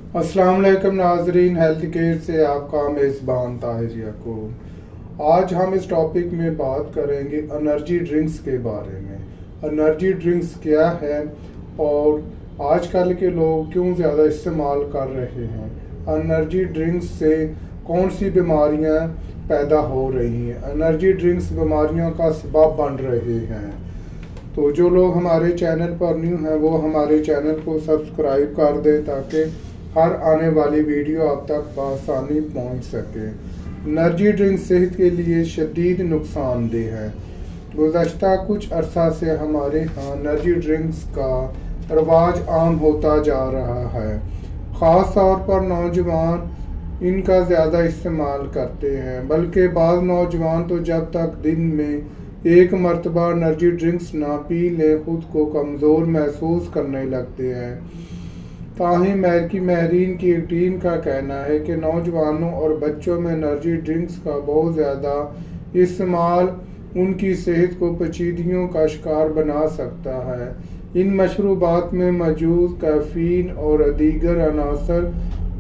अस्सलाम वालेकुम नाजरीन, हेल्थ केयर से आपका मेज़बान ताहिर याकूब। आज हम इस टॉपिक में बात करेंगे एनर्जी ड्रिंक्स के बारे में। एनर्जी ड्रिंक्स क्या है और आजकल के लोग क्यों ज़्यादा इस्तेमाल कर रहे हैं। एनर्जी ड्रिंक्स से कौन सी बीमारियां पैदा हो रही हैं। एनर्जी ड्रिंक्स बीमारियों का सबब बन रहे हैं। तो जो लोग हमारे चैनल पर न्यू हैं वो हमारे चैनल को सब्सक्राइब कर दें ताकि हर आने वाली वीडियो आप तक बआसानी पहुंच सके। एनर्जी ड्रिंक सेहत के लिए शदीद नुकसानदेह है। गुज़श्ता कुछ अरसा से हमारे यहाँ एनर्जी ड्रिंक्स का रवाज आम होता जा रहा है। ख़ास तौर पर नौजवान इनका ज़्यादा इस्तेमाल करते हैं, बल्कि बाज़ नौजवान तो जब तक दिन में एक मरतबा एनर्जी ड्रिंक्स ना पी लें खुद को कमज़ोर महसूस करने लगते हैं। ताहिम अमेरिकी माहिरीन की एक टीम का कहना है कि नौजवानों और बच्चों में एनर्जी ड्रिंक्स का बहुत ज़्यादा इस्तेमाल उनकी सेहत को पेचीदगियों का शिकार बना सकता है। इन मशरूबात में मौजूद कैफीन और दीगर अनासर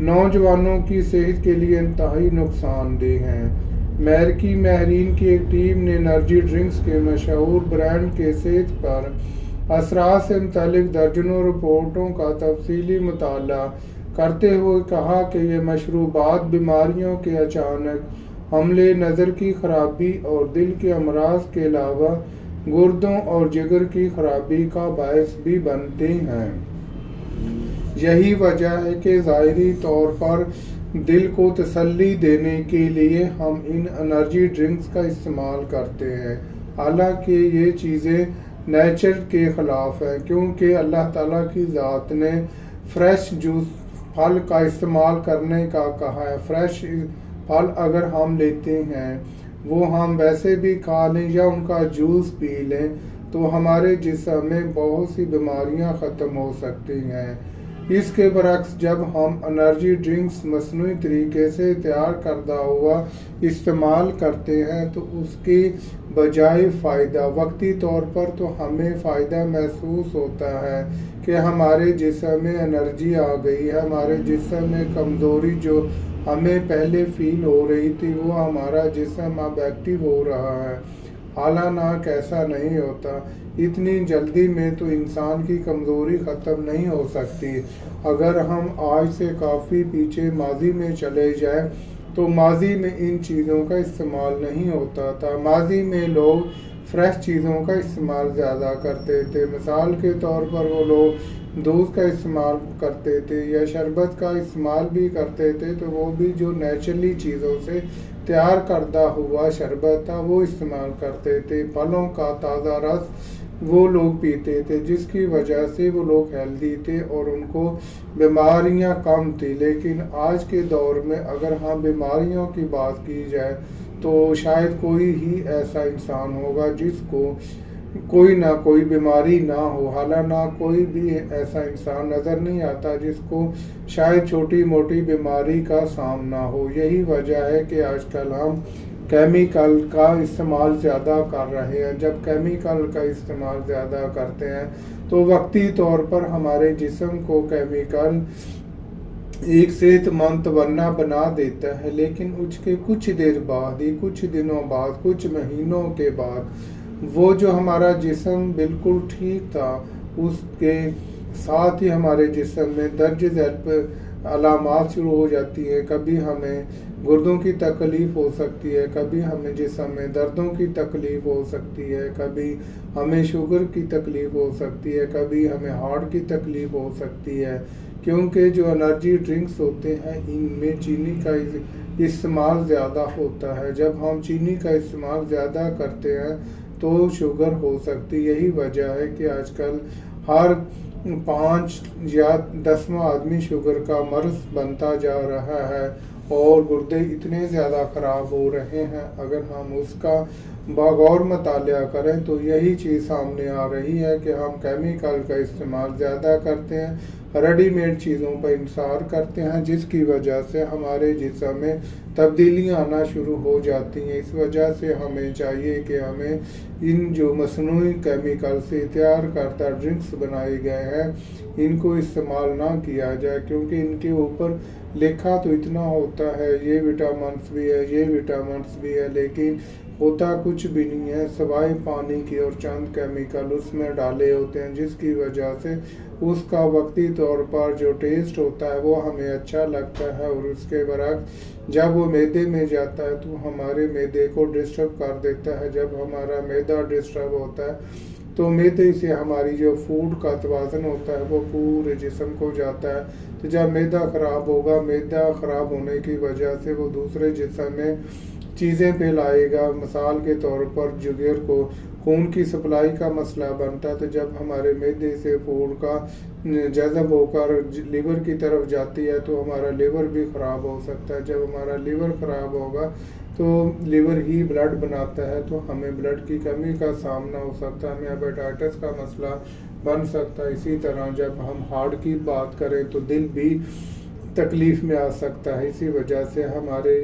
नौजवानों की सेहत के लिए इंतहाई नुकसानदेह हैं। अमेरिकी माहिरीन की एक टीम ने एनर्जी ड्रिंक्स के मशहूर ब्रांड के सेहत पर असरात से मुतालिक दर्जनों रिपोर्टों का तफसीली मुताला करते हुए कहा कि ये मशरूबात बीमारियों के अचानक हमले, नज़र की खराबी और दिल के अमराज के अलावा गुर्दों और जिगर की खराबी का बायस भी बनते हैं। यही वजह है कि ज़ाहिरी तौर पर दिल को तसल्ली देने के लिए हम इन एनर्जी ड्रिंक्स का इस्तेमाल करते हैं। हालांकि ये चीज़ें नेचर के ख़िलाफ़ है, क्योंकि अल्लाह ताला की ज़ात ने फ्रेश जूस फल का इस्तेमाल करने का कहा है। फ्रेश फल अगर हम लेते हैं वो हम वैसे भी खा लें या उनका जूस पी लें तो हमारे जिस्म में बहुत सी बीमारियां ख़त्म हो सकती हैं। इसके बरक्स जब हम एनर्जी ड्रिंक्स मसनूई तरीके से तैयार करदा हुआ इस्तेमाल करते हैं तो उसकी बजाय फ़ायदा वक्ती तौर पर तो हमें फ़ायदा महसूस होता है कि हमारे जिस्म में एनर्जी आ गई है। हमारे जिस्म में कमज़ोरी जो हमें पहले फ़ील हो रही थी वो हमारा जिस्म अब एक्टिव हो रहा है। हालांकि ऐसा नहीं होता। इतनी जल्दी में तो इंसान की कमज़ोरी ख़त्म नहीं हो सकती। अगर हम आज से काफ़ी पीछे माजी में चले जाएं तो माजी में इन चीज़ों का इस्तेमाल नहीं होता था। माजी में लोग फ्रेश चीज़ों का इस्तेमाल ज़्यादा करते थे। मिसाल के तौर पर वो लोग दूध का इस्तेमाल करते थे या शरबत का इस्तेमाल भी करते थे, तो वो भी जो नेचुरली चीज़ों से तैयार करदा हुआ शरबत था वो इस्तेमाल करते थे। फलों का ताज़ा रस वो लोग पीते थे, जिसकी वजह से वो लोग हेल्दी थे और उनको बीमारियां कम थी। लेकिन आज के दौर में अगर हम बीमारियों की बात की जाए तो शायद कोई ही ऐसा इंसान होगा जिसको कोई ना कोई बीमारी ना हो। हालांकि कोई भी ऐसा इंसान नज़र नहीं आता जिसको शायद छोटी मोटी बीमारी का सामना हो। यही वजह है कि आजकल हम केमिकल का इस्तेमाल ज़्यादा कर रहे हैं। जब केमिकल का इस्तेमाल ज़्यादा करते हैं तो वक्ती तौर पर हमारे जिस्म को केमिकल एक सेहतमंद तवन्ना बना देता है, लेकिन उसके कुछ देर बाद ही, कुछ दिनों बाद, कुछ महीनों के बाद वो जो हमारा जिस्म बिल्कुल ठीक था उसके साथ ही हमारे जिस्म में दर्ज झेल अलामात शुरू हो जाती है। कभी हमें गुर्दों की तकलीफ़ हो सकती है, कभी हमें जिस्म में दर्दों की तकलीफ़ हो सकती है, कभी हमें शुगर की तकलीफ़ हो सकती है, कभी हमें हार्ट की तकलीफ़ हो सकती है। क्योंकि जो एनर्जी ड्रिंक्स होते हैं इनमें चीनी का इस्तेमाल ज़्यादा होता है। जब हम चीनी का इस्तेमाल ज़्यादा करते हैं तो शुगर हो सकती है। यही वजह है कि आजकल हर 5 या 10वां आदमी शुगर का मर्ज बनता जा रहा है और गुर्दे इतने ज़्यादा ख़राब हो रहे हैं। अगर हम उसका बगौर मतालिया करें तो यही चीज़ सामने आ रही है कि हम केमिकल का इस्तेमाल ज़्यादा करते हैं। रेडी मेड चीज़ों पर इंतज़ार करते हैं, जिसकी वजह से हमारे जिस्म में तब्दीलियाँ आना शुरू हो जाती हैं। इस वजह से हमें चाहिए कि हमें इन जो मसनूई केमिकल से तैयार करता ड्रिंक्स बनाए गए हैं, इनको इस्तेमाल ना किया जाए, क्योंकि इनके ऊपर लिखा तो इतना होता है, ये विटामिन्स भी है, ये विटामिन्स भी है, लेकिन होता कुछ भी नहीं है सिवाय पानी की और चंद केमिकल उसमें डाले होते हैं, जिसकी वजह से उसका वक्ती तौर पर जो टेस्ट होता है वो हमें अच्छा लगता है, और उसके बरक्स जब वो मैदे में जाता है तो हमारे मैदे को डिस्टर्ब कर देता है। जब हमारा मैदा डिस्टर्ब होता है तो मैदे से हमारी जो फूड का तवाज़ुन होता है वो पूरे जिस्म को जाता है। तो जब मैदा ख़राब होगा, मैदा ख़राब होने की वजह से वो दूसरे जिस्म में चीज़ें फैलाएगा। मिसाल के तौर पर जिगर को खून की सप्लाई का मसला बनता है, तो जब हमारे मैदे से फूड का जज़ब होकर लीवर की तरफ जाती है तो हमारा लीवर भी ख़राब हो सकता है। जब हमारा लीवर ख़राब होगा तो लीवर ही ब्लड बनाता है, तो हमें ब्लड की कमी का सामना हो सकता है, हमें हेपेटाइटिस का मसला बन सकता है। इसी तरह जब हम हार्ट की बात करें तो दिल भी तकलीफ़ में आ सकता है। इसी वजह से हमारे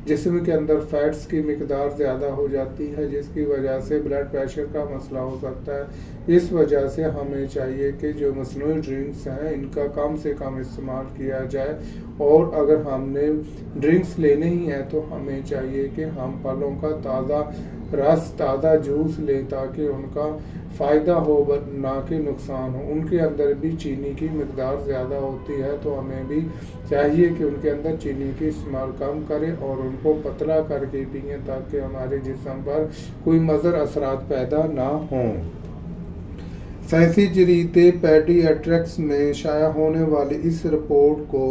जिस्म के अंदर फैट्स की मिकदार ज़्यादा हो जाती है, जिसकी वजह से ब्लड प्रेशर का मसला हो सकता है। इस वजह से हमें चाहिए कि जो मसनूई ड्रिंक्स हैं इनका कम से कम इस्तेमाल किया जाए, और अगर हमने ड्रिंक्स लेने ही हैं तो हमें चाहिए कि हम फलों का ताज़ा रस, ताज़ा जूस लें, ताकि उनका फ़ायदा हो ना कि नुकसान हो। उनके अंदर भी चीनी की मिकदार ज़्यादा होती है, तो हमें भी चाहिए कि उनके अंदर चीनी की इस्तेमाल कम करें और उनको पतला करके पिएँ, ताकि हमारे जिस्म पर कोई मज़र असरात पैदा ना हों। साइंसी जरीदे पेडियाट्रिक्स में शाया होने वाली इस रिपोर्ट को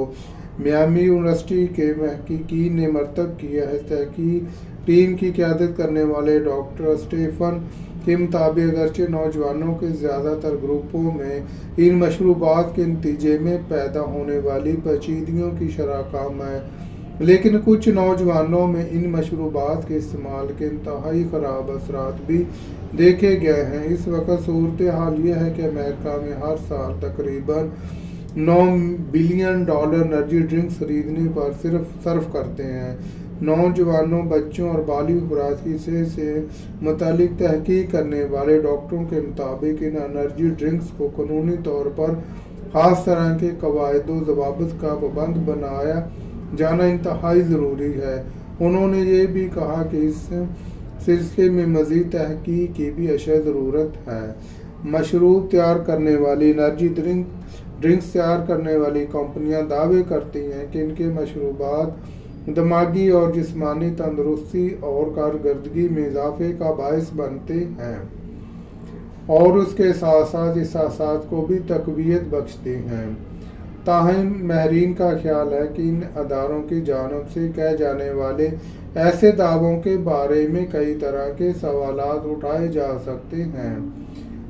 मियामी यूनिवर्सिटी के महकीकीन ने मरतब किया है। तहकीक टीम की क़यादत करने वाले डॉक्टर स्टीफन के मुताबिक अगरचे नौजवानों के ज़्यादातर ग्रुपों में इन मशरूबात के नतीजे में पैदा होने वाली पेचीदगियों की शरह कम है, लेकिन कुछ नौजवानों में इन मशरूबात के इस्तेमाल के इंतहाई ख़राब असरात भी देखे गए हैं। इस वक्त सूरत हाल यह है कि अमेरिका में हर साल तकरीबन $9 बिलियन एनर्जी ड्रिंक्स खरीदने पर सिर्फ सर्फ करते हैं। नौजवानों, बच्चों और बालिग खुराकी से मुतालिक तहकीक करने वाले डॉक्टरों के मुताबिक इन एनर्जी ड्रिंक्स को कानूनी तौर पर ख़ास तरह के कवायद व ज़वाबित का पाबंद बनाया जाना इंतहाई ज़रूरी है। उन्होंने ये भी कहा कि इस सिलसिले में मज़ीद तहकीक की भी अशद ज़रूरत है। मशरूब तैयार करने वाली एनर्जी ड्रिंक्स तैयार करने वाली कंपनियां दावे करती हैं कि इनके मशरूबात दिमागी और जिस्मानी तंदुरुस्ती और कारकर्दगी में इजाफे का बायस बनते हैं, और उसके साथ साथ इस एहसास को भी तक़वियत बख्शते हैं। ताहम माहिरीन का ख्याल है कि इन अदारों की जानिब से कहे जाने वाले ऐसे दावों के बारे में कई तरह के सवालात उठाए जा सकते हैं।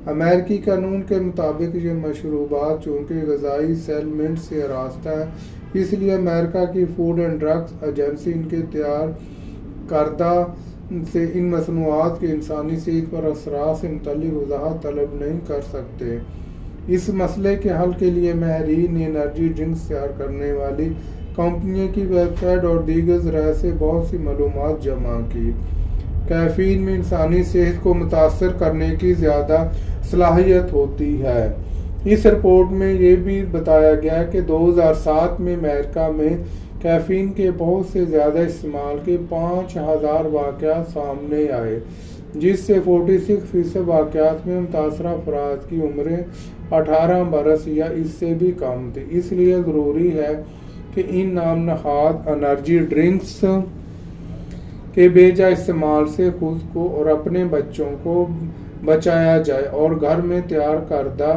अमेरिकी कानून के मुताबिक ये मशरूबात चूँकि ग़िज़ाई सेलमेंट से रास्ता है, इसलिए अमेरिका की फूड एंड ड्रग्स एजेंसी इनके तैयार करदा से इन मसनूआत के इंसानी सेहत पर असरात से मुतल्लिक़ वज़ाहत तलब नहीं कर सकते। इस मसले के हल के लिए माहिरीन ने एनर्जी ड्रिंक्स तैयार करने वाली कंपनियों की वेबसाइट और दीगर ज़राए से बहुत सी मालूमात जमा की। कैफीन में इंसानी सेहत को मुतासर करने की ज़्यादा सलाहियत होती है। इस रिपोर्ट में ये भी बताया गया कि 2007 में अमेरिका में कैफीन के बहुत से ज़्यादा इस्तेमाल के 5000 वाक़यात सामने आए, जिससे 46% वाक़यात में मुतासरा अफराद की उम्रें 18 बरस या इससे भी कम थी। इसलिए ज़रूरी है कि इन नाम नहाद एनर्जी ड्रिंक्स के बेजा इस्तेमाल से खुद को और अपने बच्चों को बचाया जाए और घर में तैयार करदा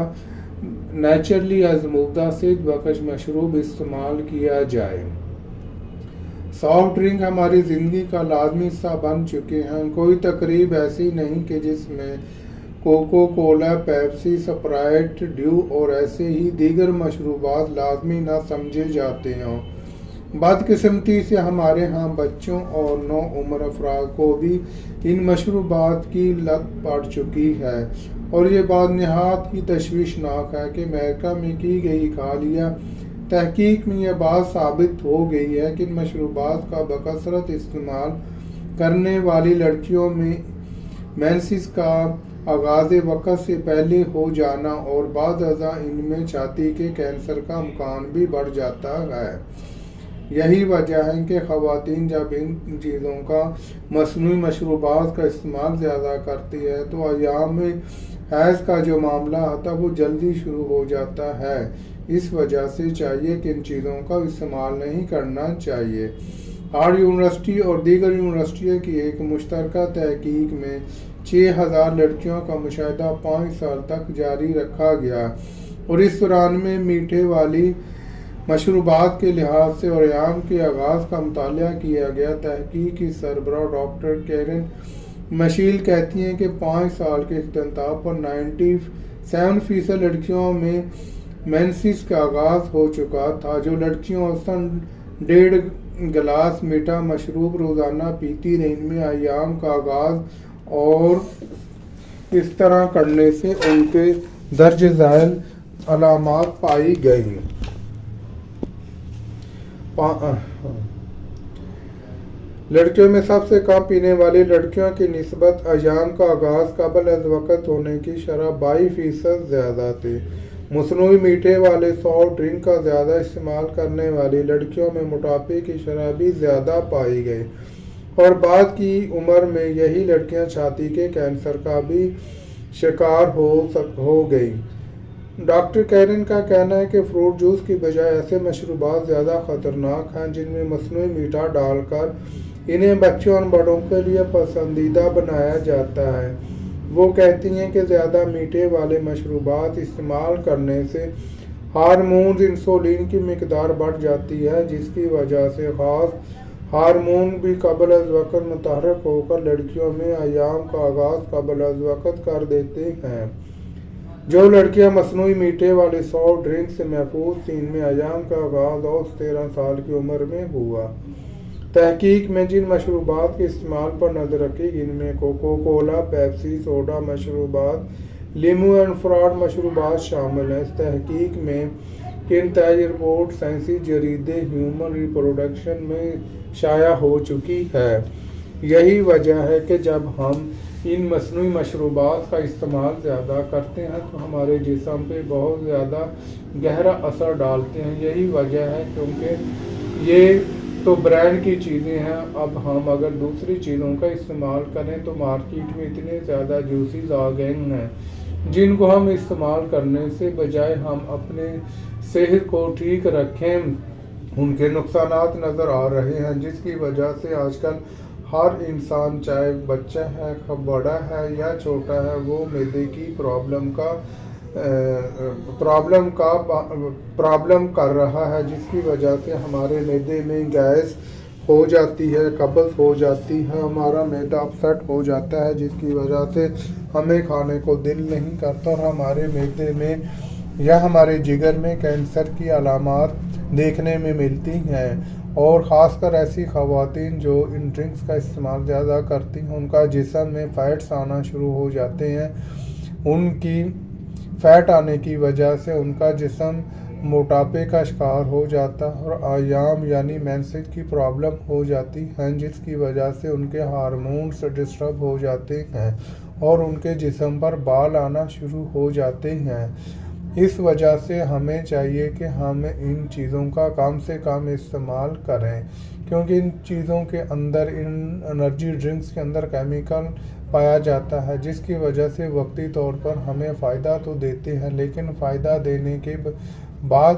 नेचुरली आजमूदा सेहत बख्श मशरूब इस्तेमाल किया जाए। सॉफ्ट ड्रिंक हमारी ज़िंदगी का लाजमी हिस्सा बन चुके हैं। कोई तकरीब ऐसी नहीं कि जिसमें coca cola, Pepsi, Sprite, Dew और ऐसे ही दीगर मशरूबात लाजमी ना समझे जाते हों। बदकिस्मती से हमारे यहाँ बच्चों और नौ उम्र अफराद को भी इन मशरूबात की लत पड़ चुकी है। اور یہ بات نہایت ہی تشویشناک ہے کہ امریکہ میں کی گئی ایک حالیہ تحقیق میں یہ بات ثابت ہو گئی ہے کہ مشروبات کا بکثرت استعمال کرنے والی لڑکیوں میں مینسس کا آغاز وقت سے پہلے ہو جانا اور بعض ازاں ان میں چھاتی کے کینسر کا امکان بھی بڑھ جاتا ہے۔ یہی وجہ ہے کہ خواتین جب ان چیزوں کا مصنوعی مشروبات کا استعمال زیادہ کرتی ہے تو ایام میں حیض کا جو معاملہ آتا ہے وہ جلدی شروع ہو جاتا ہے۔ اس وجہ سے چاہیے کہ ان چیزوں کا استعمال نہیں کرنا چاہیے۔ ہارڈ یونیورسٹی اور دیگر یونیورسٹیوں کی ایک مشترکہ تحقیق میں 6000 لڑکیوں کا مشاہدہ 5 سال تک جاری رکھا گیا اور اس دوران میں میٹھے والی مشروبات کے لحاظ سے اور ایام کے آغاز کا مطالعہ کیا گیا۔ تحقیق کی سربراہ ڈاکٹر کیرن مشیل کہتی ہیں کہ 5 سال کے اختتام پر 97% لڑکیوں میں مینسس کا آغاز ہو چکا تھا۔ جو لڑکیوں اوسطاً 1.5 گلاس میٹھا مشروب روزانہ پیتی رہیں، ان میں ایام کا آغاز اور اس طرح کرنے سے ان کے درج ذیل علامات پائی گئیں۔ لڑکیوں میں سب سے کم پینے والی لڑکیوں کی نسبت ایام کا آغاز قبل از وقت ہونے کی شرح 22% زیادہ تھی۔ مصنوعی میٹھے والے سافٹ ڈرنک کا زیادہ استعمال کرنے والی لڑکیوں میں موٹاپے کی شرح بھی زیادہ پائی گئی اور بعد کی عمر میں یہی لڑکیاں چھاتی کے کینسر کا بھی شکار ہو گئیں۔ ڈاکٹر کیرن کا کہنا ہے کہ فروٹ جوس کی بجائے ایسے مشروبات زیادہ خطرناک ہیں جن میں مصنوعی میٹھا ڈال کر انہیں بچوں اور بڑوں کے لیے پسندیدہ بنایا جاتا ہے۔ وہ کہتی ہیں کہ زیادہ میٹھے والے مشروبات استعمال کرنے سے ہارمون انسولین کی مقدار بڑھ جاتی ہے، جس کی وجہ سے خاص ہارمون بھی قبل از وقت متحرک ہو کر لڑکیوں میں ایام کا آغاز قبل از وقت کر دیتے ہیں۔ جو لڑکیاں مصنوعی میٹھے والے سافٹ ڈرنک سے محفوظ تھیں، ان میں ایام کا آغاز اوسط 13 سال کی عمر میں ہوا۔ تحقیق میں جن مشروبات کے استعمال پر نظر رکھی گئی ان میں کوکا کولا، پیپسی، سوڈا مشروبات، لیمو اور فراٹ مشروبات شامل ہیں۔ اس تحقیق میں انتہائی رپورٹ سائنسی جریدے ہیومن ریپروڈکشن میں شائع ہو چکی ہے۔ یہی وجہ ہے کہ جب ہم ان مصنوعی مشروبات کا استعمال زیادہ کرتے ہیں تو ہمارے جسم پہ بہت زیادہ گہرا اثر ڈالتے ہیں۔ یہی وجہ ہے کیونکہ یہ تو برانڈ کی چیزیں ہیں۔ اب ہم اگر دوسری چیزوں کا استعمال کریں تو مارکیٹ میں اتنے زیادہ جوسز آ گئے ہیں جن کو ہم استعمال کرنے سے بجائے ہم اپنے صحت کو ٹھیک رکھیں ان کے نقصانات نظر آ رہے ہیں، جس کی وجہ سے آج کل ہر انسان چاہے بچہ ہے، بڑا ہے یا چھوٹا ہے، وہ معدے کی پرابلم کر رہا ہے، جس کی وجہ سے ہمارے معدے میں گیس ہو جاتی ہے، قبض ہو جاتی ہے، ہمارا معدہ اپسیٹ ہو جاتا ہے، جس کی وجہ سے ہمیں کھانے کو دل نہیں کرتا اور ہمارے معدے میں یا ہمارے جگر میں کینسر کی علامات دیکھنے میں ملتی ہیں۔ اور خاص کر ایسی خواتین جو ان ڈرنکس کا استعمال زیادہ کرتی ہیں، ان کا جسم میں فیٹس آنا شروع ہو جاتے ہیں۔ ان کی فیٹ آنے کی وجہ سے ان کا جسم موٹاپے کا شکار ہو جاتا ہے اور ایام یعنی مینسس کی پرابلم ہو جاتی ہیں، جس کی وجہ سے ان کے ہارمونز ڈسٹرب ہو جاتے ہیں اور ان کے جسم پر بال آنا شروع ہو جاتے ہیں۔ اس وجہ سے ہمیں چاہیے کہ ہم ان چیزوں کا کم سے کم استعمال کریں، کیونکہ ان چیزوں کے اندر، ان انرجی ڈرنکس کے اندر کیمیکل پایا جاتا ہے، جس کی وجہ سے وقتی طور پر ہمیں فائدہ تو دیتے ہیں، لیکن فائدہ دینے کے بعد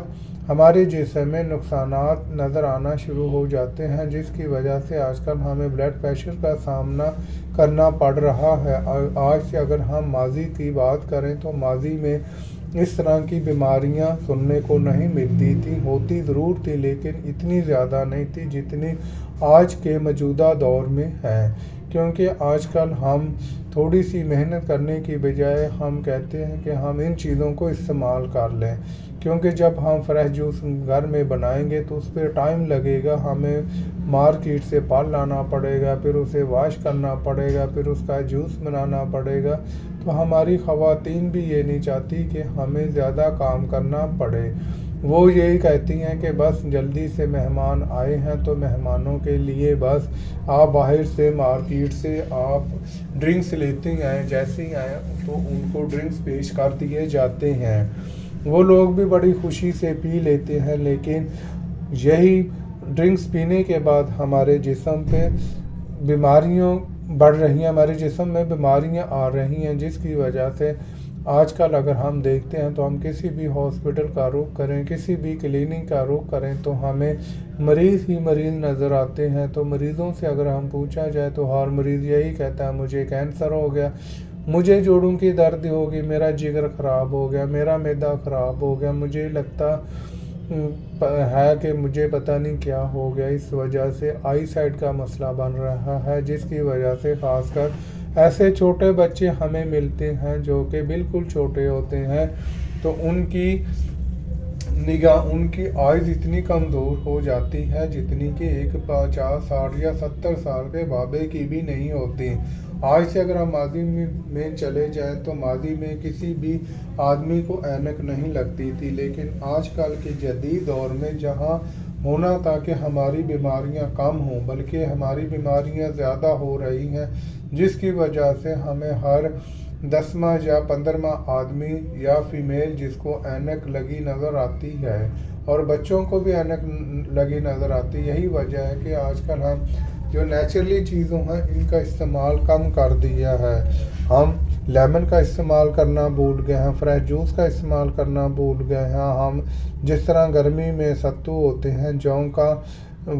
ہمارے جسم میں نقصانات نظر آنا شروع ہو جاتے ہیں، جس کی وجہ سے آج کل ہمیں بلڈ پریشر کا سامنا کرنا پڑ رہا ہے۔ آج سے اگر ہم ماضی کی بات کریں تو ماضی میں اس طرح کی بیماریاں سننے کو نہیں ملتی تھیں، ہوتی ضرور تھی لیکن اتنی زیادہ نہیں تھی جتنی آج کے موجودہ دور میں ہیں، کیونکہ آج کل ہم تھوڑی سی محنت کرنے کی بجائے ہم کہتے ہیں کہ ہم ان چیزوں کو استعمال کر لیں، کیونکہ جب ہم فریش جوس گھر میں بنائیں گے تو اس پہ ٹائم لگے گا، ہمیں مارکیٹ سے پھل لانا پڑے گا، پھر اسے واش کرنا پڑے گا، پھر اس کا جوس بنانا پڑے گا۔ تو ہماری خواتین بھی یہ نہیں چاہتی کہ ہمیں زیادہ کام کرنا پڑے، وہ یہی کہتی ہیں کہ بس جلدی سے مہمان آئے ہیں تو مہمانوں کے لیے بس آپ باہر سے مارکیٹ سے آپ ڈرنکس لیتے ہیں، جیسے ہی آئیں تو ان کو ڈرنکس پیش کر دیے جاتے ہیں۔ وہ لوگ بھی بڑی خوشی سے پی لیتے ہیں، لیکن یہی ڈرنکس پینے کے بعد ہمارے جسم پہ بیماریاں بڑھ رہی ہیں، ہمارے جسم میں بیماریاں آ رہی ہیں، جس کی وجہ سے آج کل اگر ہم دیکھتے ہیں تو ہم کسی بھی ہاسپٹل کا رخ کریں، کسی بھی کلینک کا رخ کریں تو ہمیں مریض ہی مریض نظر آتے ہیں۔ تو مریضوں سے اگر ہم پوچھا جائے تو ہر مریض یہی کہتا ہے مجھے کینسر ہو گیا، مجھے جوڑوں کی درد ہوگی، میرا جگر خراب ہو گیا، میرا معدہ خراب ہو گیا، مجھے لگتا ہے کہ مجھے پتہ نہیں کیا ہو گیا۔ اس وجہ سے آئی سائٹ کا مسئلہ بن رہا ہے، جس کی وجہ سے خاص کر ایسے چھوٹے بچے ہمیں ملتے ہیں جو کہ بالکل چھوٹے ہوتے ہیں، تو ان کی نگاہ، ان کی آئز اتنی کمزور ہو جاتی ہے جتنی کہ ایک 50 60 یا 70 سال کے بابے کی بھی نہیں ہوتی۔ آج سے اگر ہم ماضی میں چلے جائیں تو ماضی میں کسی بھی آدمی کو اینک نہیں لگتی تھی، لیکن آج کل کے جدید دور میں جہاں ہونا تھا کہ ہماری بیماریاں کم ہوں بلکہ ہماری بیماریاں زیادہ ہو رہی ہیں، جس کی وجہ سے ہمیں ہر 10واں یا 15واں آدمی یا فیمیل جس کو اینک لگی نظر آتی ہے، اور بچوں کو بھی اینک لگی نظر آتی ہے۔ یہی وجہ ہے کہ آج کل ہم جو نیچرلی چیزوں ہیں ان کا استعمال کم کر دیا ہے۔ ہم لیمن کا استعمال کرنا بھول گئے ہیں، فریش جوس کا استعمال کرنا بھول گئے ہیں۔ ہم جس طرح گرمی میں ستو ہوتے ہیں جو کا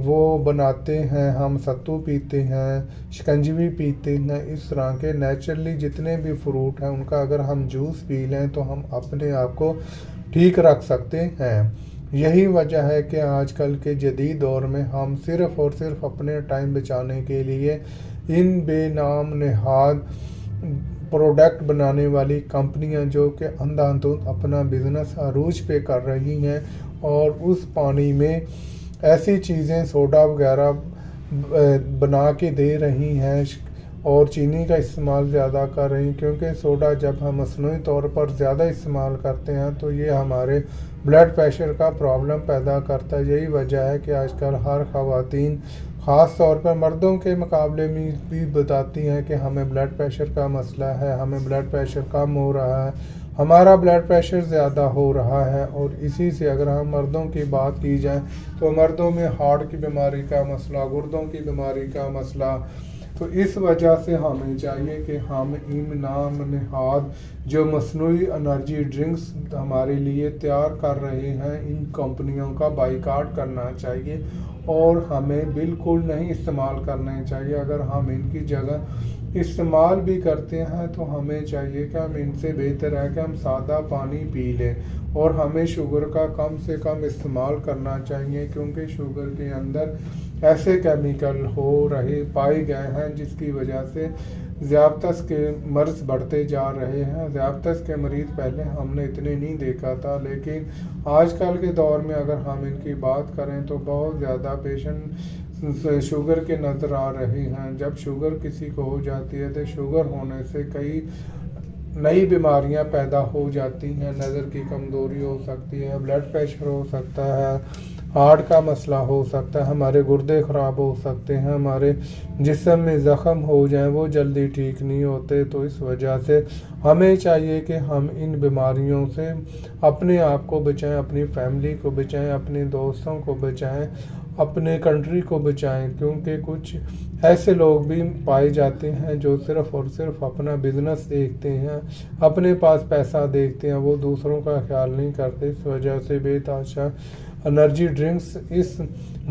وہ بناتے ہیں، ہم ستو پیتے ہیں، شکنجوی پیتے ہیں، اس طرح کے نیچرلی جتنے بھی فروٹ ہیں ان کا اگر ہم جوس پی لیں تو ہم اپنے آپ کو ٹھیک رکھ سکتے ہیں۔ یہی وجہ ہے کہ آج کل کے جدید دور میں ہم صرف اور صرف اپنے ٹائم بچانے کے لیے ان بے نام نہاد پروڈکٹ بنانے والی کمپنیاں جو کہ اندھا دھند اپنا بزنس عروج پہ کر رہی ہیں اور اس پانی میں ایسی چیزیں سوڈا وغیرہ بنا کے دے رہی ہیں اور چینی کا استعمال زیادہ کر رہی ہیں، کیونکہ سوڈا جب ہم مصنوعی طور پر زیادہ استعمال کرتے ہیں تو یہ ہمارے بلڈ پریشر کا پرابلم پیدا کرتا ہے۔ یہی وجہ ہے کہ آج کل ہر خواتین خاص طور پر مردوں کے مقابلے میں بھی بتاتی ہیں کہ ہمیں بلڈ پریشر کا مسئلہ ہے، ہمیں بلڈ پریشر کم ہو رہا ہے، ہمارا بلڈ پریشر زیادہ ہو رہا ہے۔ اور اسی سے اگر ہم مردوں کی بات کی جائے تو مردوں میں ہارٹ کی بیماری کا مسئلہ، گردوں کی بیماری کا مسئلہ، تو اس وجہ سے ہمیں چاہیے کہ ہم ان نام نہاد جو مصنوعی انرجی ڈرنکس ہمارے لیے تیار کر رہے ہیں ان کمپنیوں کا بائیکاٹ کرنا چاہیے اور ہمیں بالکل نہیں استعمال کرنا چاہیے۔ اگر ہم ان کی جگہ استعمال بھی کرتے ہیں تو ہمیں چاہیے کہ ہم ان سے بہتر ہے کہ ہم سادہ پانی پی لیں، اور ہمیں شوگر کا کم سے کم استعمال کرنا چاہیے، کیونکہ شوگر کے اندر ایسے کیمیکل پائے گئے ہیں جس کی وجہ سے ذیابطیس کے مرض بڑھتے جا رہے ہیں۔ ذیابطیس کے مریض پہلے ہم نے اتنے نہیں دیکھا تھا، لیکن آج کل کے دور میں اگر ہم ان کی بات کریں تو بہت زیادہ پیشنٹ شوگر کے نظر آ رہے ہیں۔ جب شوگر کسی کو ہو جاتی ہے تو شوگر ہونے سے کئی نئی بیماریاں پیدا ہو جاتی ہیں، نظر کی کمزوری ہو سکتی ہے، بلڈ پریشر ہو سکتا ہے، ہارٹ کا مسئلہ ہو سکتا ہے، ہمارے گردے خراب ہو سکتے ہیں، ہمارے جسم میں زخم ہو جائیں وہ جلدی ٹھیک نہیں ہوتے۔ تو اس وجہ سے ہمیں چاہیے کہ ہم ان بیماریوں سے اپنے آپ کو بچائیں، اپنی فیملی کو بچائیں، اپنے دوستوں کو بچائیں، اپنے کنٹری کو بچائیں، کیونکہ کچھ ایسے لوگ بھی پائے جاتے ہیں جو صرف اور صرف اپنا بزنس دیکھتے ہیں، اپنے پاس پیسہ دیکھتے ہیں، وہ دوسروں کا خیال نہیں کرتے۔ اس وجہ سے بے تحاشا انرجی ڈرنکس اس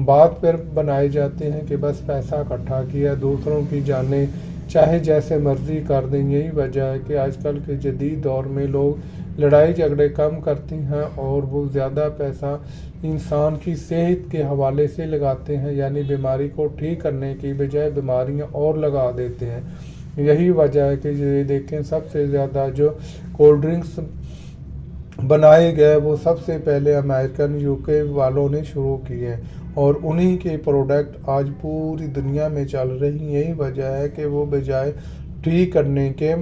بات پر بنائے جاتے ہیں کہ بس پیسہ اکٹھا کیا، دوسروں کی جانیں چاہے جیسے مرضی کر دیں۔ یہی وجہ ہے کہ آج کل کے جدید دور میں لوگ लड़ाई झगड़े कम करती हैं और वो ज़्यादा पैसा इंसान की सेहत के हवाले से लगाते हैं, यानी बीमारी को ठीक करने की बजाय बीमारियां और लगा देते हैं। यही वजह है कि ये देखें सबसे ज़्यादा जो कोल्ड ड्रिंक्स बनाए गए वो सबसे पहले अमेरिकन यूके वालों ने शुरू किए और उन्हीं के प्रोडक्ट आज पूरी दुनिया में चल रही। यही वजह है कि वो बजाय ठीक करने के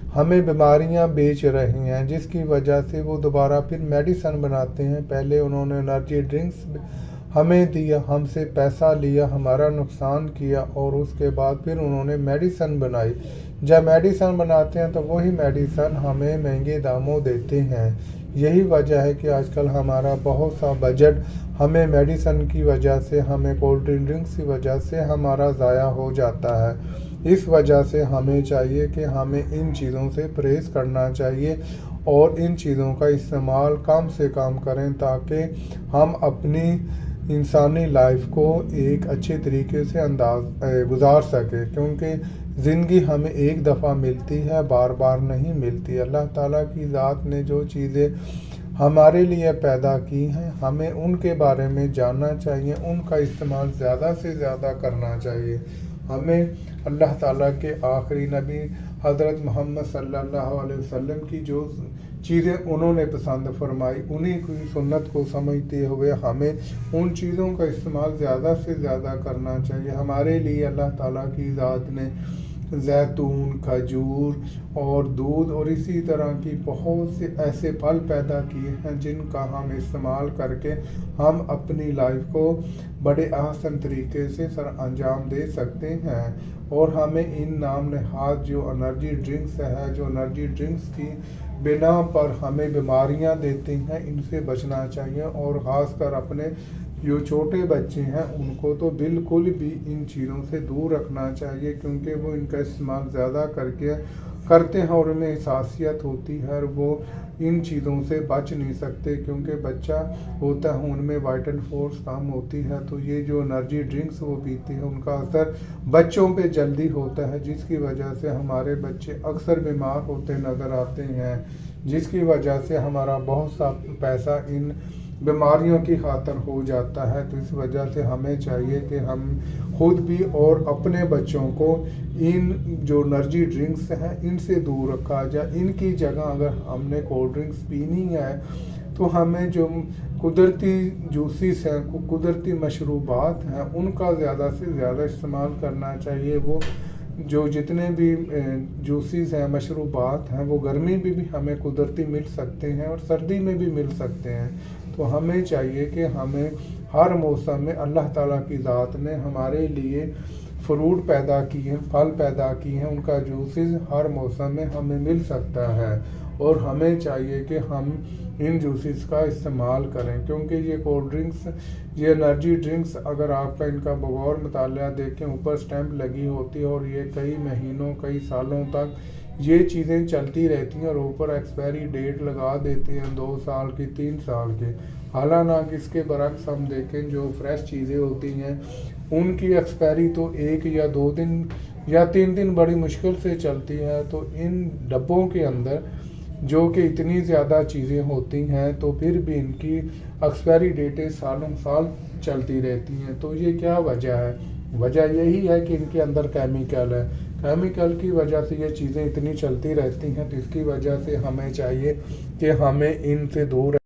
हमें बीमारियां बेच रही हैं, जिसकी वजह से वो दोबारा फिर मेडिसिन बनाते हैं। पहले उन्होंने एनर्जी ड्रिंक्स हमें दिया, हमसे पैसा लिया, हमारा नुकसान किया और उसके बाद फिर उन्होंने मेडिसिन बनाई। जब मेडिसिन बनाते हैं तो वही मेडिसिन हमें महंगे दामों देते हैं। यही वजह है कि आजकल हमारा बहुत सा बजट हमें मेडिसिन की वजह से, हमें कोल्ड ड्रिंक्स की वजह से हमारा ज़ाया हो जाता है। इस वजह से हमें चाहिए कि हमें इन चीज़ों से परहेज़ करना चाहिए और इन चीज़ों का इस्तेमाल कम से कम करें ताकि हम अपनी इंसानी लाइफ को एक अच्छे तरीके से गुजार सकें, क्योंकि ज़िंदगी हमें एक दफ़ा मिलती है, बार बार नहीं मिलती। अल्लाह ताला की ज़ात ने जो चीज़ें हमारे लिए पैदा की हैं हमें उनके बारे में जानना चाहिए, उनका इस्तेमाल ज़्यादा से ज़्यादा करना चाहिए। हमें अल्लाह ताला के आखिरी नबी हज़रत मोहम्मद सल्लल्लाहु अलैहि वसल्लम की जो चीज़ें उन्होंने पसंद फरमाई, उन्हीं की सुन्नत को समझते हुए हमें उन चीज़ों का इस्तेमाल ज़्यादा से ज़्यादा करना चाहिए। हमारे लिए अल्लाह ताला की ज़ात ने जैतून, खजूर और दूध और इसी तरह की बहुत से ऐसे फल पैदा किए हैं जिनका हम इस्तेमाल करके हम अपनी लाइफ को बड़े आसान तरीके से सर अंजाम दे सकते हैं। और हमें इन नाम नहाद जो एनर्जी ड्रिंक्स है, जो एनर्जी ड्रिंक्स की बिना पर हमें बीमारियां देती हैं, इनसे बचना चाहिए। और ख़ासकर अपने जो छोटे बच्चे हैं उनको तो बिल्कुल भी इन चीज़ों से दूर रखना चाहिए, क्योंकि वो इनका इस्तेमाल ज़्यादा करते हैं और उन्हें हसासियत होती है और वो इन चीज़ों से बच नहीं सकते, क्योंकि बच्चा होता है उनमें वाइटल फोर्स कम होती है। तो ये जो एनर्जी ड्रिंक्स वो पीते हैं उनका असर बच्चों पे जल्दी होता है, जिसकी वजह से हमारे बच्चे अक्सर बीमार होते नज़र आते हैं, जिसकी वजह से हमारा बहुत सा पैसा इन बीमारियों की खातर हो जाता है। तो इस वजह से हमें चाहिए कि हम खुद भी और अपने बच्चों को इन जो एनर्जी ड्रिंक्स हैं इनसे दूर रखा जाए। इनकी जगह अगर हमने कोल्ड ड्रिंक्स पीनी है तो हमें जो कुदरती जूसेस हैं, कुदरती मशरूबात हैं, उनका ज़्यादा से ज़्यादा इस्तेमाल करना चाहिए। वो जो जितने भी जूसेस हैं, मशरूबात हैं, वो गर्मी में भी हमें कुदरती मिल सकते हैं और सर्दी में भी मिल सकते हैं। तो हमें चाहिए कि हमें हर मौसम में अल्लाह ताला की ज़ात ने हमारे लिए फ्रूट पैदा किए हैं, फल पैदा किए हैं, उनका जूसेस हर मौसम में हमें मिल सकता है और हमें चाहिए कि हम इन जूसेस का इस्तेमाल करें। क्योंकि ये कोल्ड ड्रिंक्स, ये एनर्जी ड्रिंक्स, अगर आपका इनका बगौर मुताला देखें, ऊपर स्टैंप लगी होती है और ये कई महीनों कई सालों तक ये चीज़ें चलती रहती हैं और ऊपर एक्सपायरी डेट लगा देते हैं 2 साल की, 3 साल के। हालांकि इसके बरक्स हम देखें जो फ्रेश चीज़ें होती हैं उनकी एक्सपायरी तो 1 या 2 दिन या 3 दिन बड़ी मुश्किल से चलती है। तो इन डब्बों के अंदर जो कि इतनी ज़्यादा चीज़ें होती हैं तो फिर भी इनकी एक्सपायरी डेटें सालों साल चलती रहती हैं। तो ये क्या वजह है? वजह यही है कि इनके अंदर केमिकल है। केमिकल की वजह से ये चीज़ें इतनी चलती रहती हैं। तो इसकी वजह से हमें चाहिए कि हमें इनसे दूर